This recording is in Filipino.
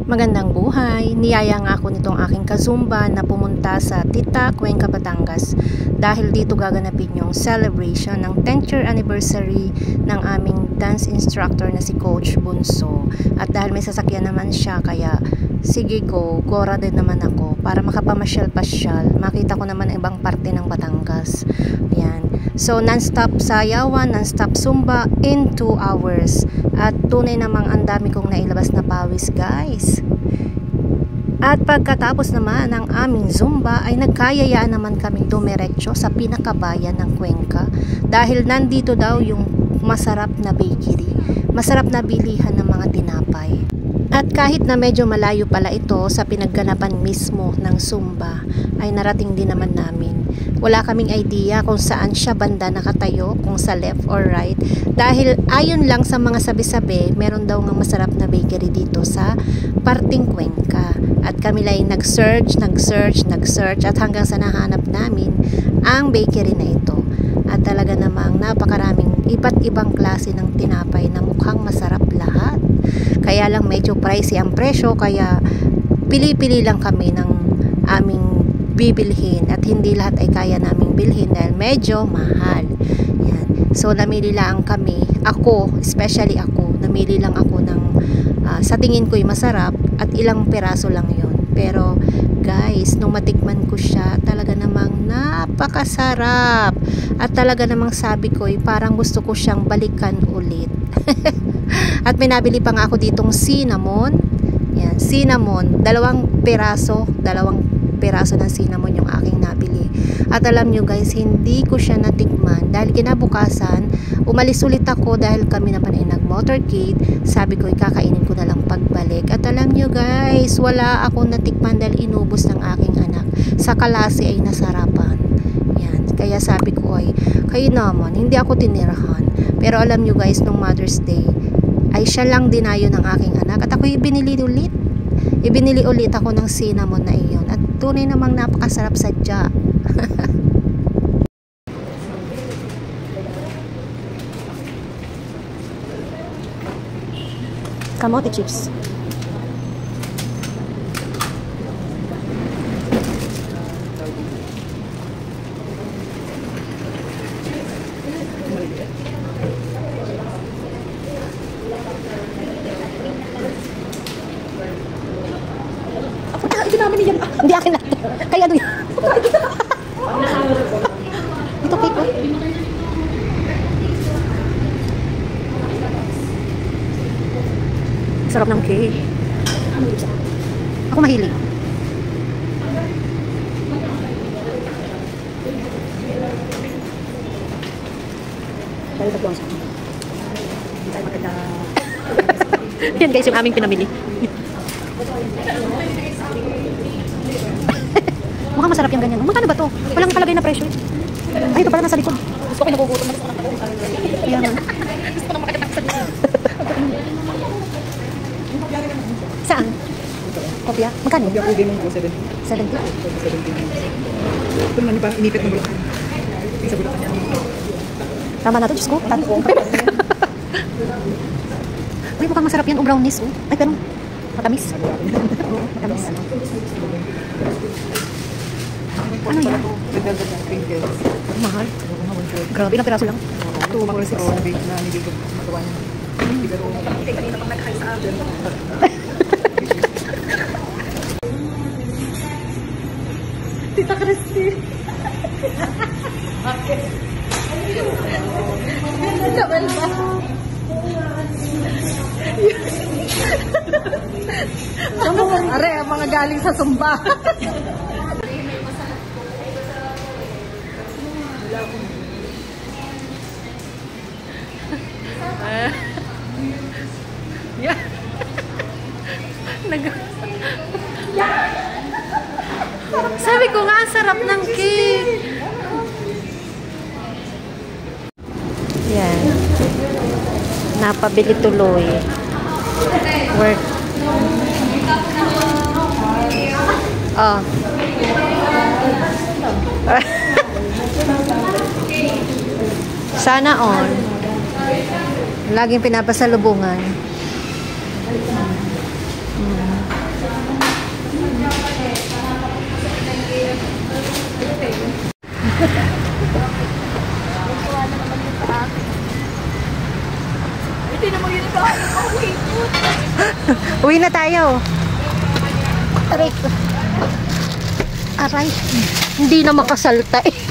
Magandang buhay! Niyaya nga ako nitong aking kazumba na pumunta sa Tita, Cuenca, Batangas dahil dito gaganapin yung celebration ng 10th year anniversary ng aming dance instructor na si Coach Bunso. At dahil may sasakyan naman siya, kaya sige go, gora din naman ako para makapamasyal-pasyal, makita ko naman ibang parte ng Batangas. Yan. So non-stop sayawan, non-stop zumba in 2 hours. At tunay namang ang dami kong nailabas na pawis, guys. At pagkatapos naman ng aming zumba ay nagkayayaan naman kami dumiretso sa pinakabayan ng Cuenca dahil nandito daw yung masarap na bakery, masarap na bilihan ng mga tinapay. At kahit na medyo malayo pala ito sa pinagganapan mismo ng zumba, ay narating din naman namin. Wala kaming idea kung saan siya banda nakatayo, kung sa left or right, dahil ayon lang sa mga sabi-sabi, meron daw ng masarap na bakery dito sa parting Cuenca. At kami lang nag-search at hanggang sa nahanap namin ang bakery na ito. At talaga namang napakaraming iba't ibang klase ng tinapay na mukhang masarap lahat. Kaya lang medyo pricey ang presyo, kaya pili-pili lang kami ng aming bibilhin at hindi lahat ay kaya naming bilhin dahil medyo mahal. Yan. So namili lang kami, ako, especially ako, namili lang ako ng sa tingin ko'y masarap at ilang peraso lang yon. Pero guys, nung matikman ko siya, talaga namang napakasarap. At talaga namang sabi ko, parang gusto ko siyang balikan ulit. At may nabili pa nga ako ditong cinnamon. Yan, cinnamon, dalawang peraso ng cinnamon yung aking nabili. At alam nyo guys, hindi ko siya natikman dahil kinabukasan, umalis ulit ako dahil kami naman ay nag-motorcade. Sabi ko, kakainin ko na lang pagbalik. At alam nyo guys, wala akong natikman dahil inubos ng aking anak. Sa kalasi ay nasarapan. Yan, kaya sabi ko ay, kayo naman, hindi ako tinirahan. Pero alam nyo guys, nung Mother's Day, ay siya lang dinayo ng aking anak. At ako ibinili ulit ako ng cinnamon na iyon. At tunay namang napakasarap sadya. Kamote chips. Hindi akin na. Kaya ano yan? Ito cake ko. Sarap ng cake. Ako mahilig. Dahil tatlong sa akin. Hindi tayo maganda. Yan guys, yung aming pinamili. Mukhang masarap yung ganyan. Magkano ba to? Walang palagay na presyo. Ay, ito pala nasa likod. Gusto ko nagugutom. Kaya nga. Gusto ko na makakitak sa likod. Saan? Kopya? Magkano? Kopya ko din mo 70. 70? 70. Ito naman yung inipit ng bulakan. Sa bulakan yan. Tama na to, Diyos ko. Ay, mukhang masarap yan. O brownies. Ay, pero matamis. Matamis. Ano yan? Mahal. Grabe, ilang piraso lang? 246. Kanina pang nag-high sa atin. Tita Christy. Okay. Double ba? Are, ang mga galing sa sumba. Yeah. Sabi ko nga, ang sarap ng cake. Yan. Napabili tuloy. Work. Oh. Sana all. Laging pinapasalubungan. Kuha na naman yun sa akin. Hindi naman yun nagkahanap ako. Uwi na tayo. Aray ko. Aray. Hindi na makasalta eh.